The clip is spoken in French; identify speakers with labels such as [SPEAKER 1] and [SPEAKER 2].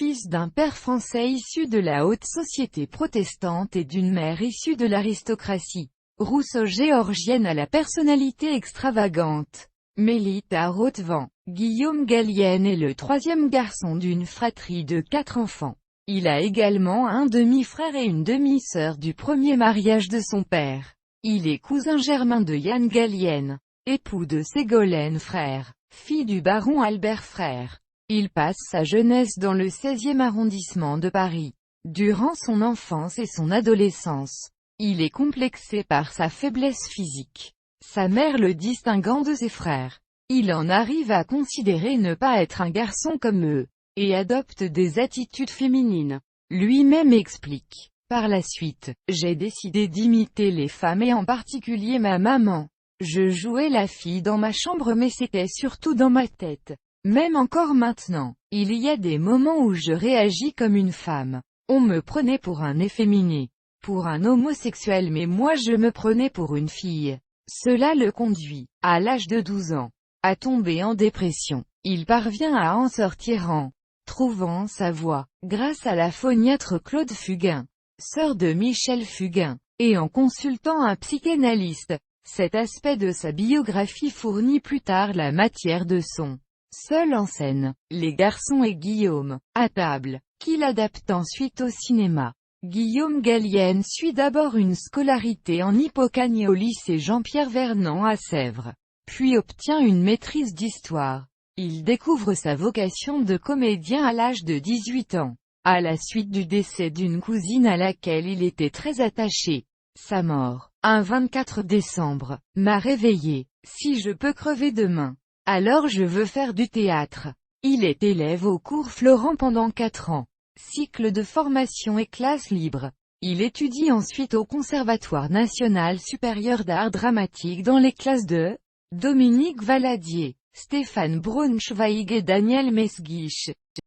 [SPEAKER 1] fils d'un père français issu de la haute société protestante et d'une mère issue de l'aristocratie russo-géorgienne à la personnalité extravagante. Mélita Rothvan. Guillaume Gallienne est le troisième garçon d'une fratrie de 4 enfants. Il a également un demi-frère et une demi-sœur du premier mariage de son père. Il est cousin germain de Yann Gallienne, époux de Ségolène Frère, fille du baron Albert Frère. Il passe sa jeunesse dans le 16e arrondissement de Paris. Durant son enfance et son adolescence, il est complexé par sa faiblesse physique, sa mère le distinguant de ses frères. Il en arrive à considérer ne pas être un garçon comme eux, et adopte des attitudes féminines. Lui-même explique: par la suite, j'ai décidé d'imiter les femmes et en particulier ma maman. Je jouais la fille dans ma chambre mais c'était surtout dans ma tête. Même encore maintenant, il y a des moments où je réagis comme une femme. On me prenait pour un efféminé, pour un homosexuel mais moi je me prenais pour une fille. Cela le conduit, à l'âge de 12 ans, à tomber en dépression. Il parvient à en sortir en trouvant sa voie, grâce à la phoniatre Claude Fugain, sœur de Michel Fugain, et en consultant un psychanalyste. Cet aspect de sa biographie fournit plus tard la matière de son seul en scène, Les garçons et Guillaume, à table, qu'il adapte ensuite au cinéma. Guillaume Gallienne suit d'abord une scolarité en Hippocagne au lycée Jean-Pierre Vernant à Sèvres, puis obtient une maîtrise d'histoire. Il découvre sa vocation de comédien à l'âge de 18 ans, à la suite du décès d'une cousine à laquelle il était très attaché. Sa mort, un 24 décembre, m'a réveillé. Si je peux crever demain, alors je veux faire du théâtre. Il est élève au cours Florent pendant 4 ans. Cycle de formation et classe libre. Il étudie ensuite au Conservatoire national supérieur d'art dramatique dans les classes de Dominique Valadier, Stéphane Braunschweig et Daniel Mesguich.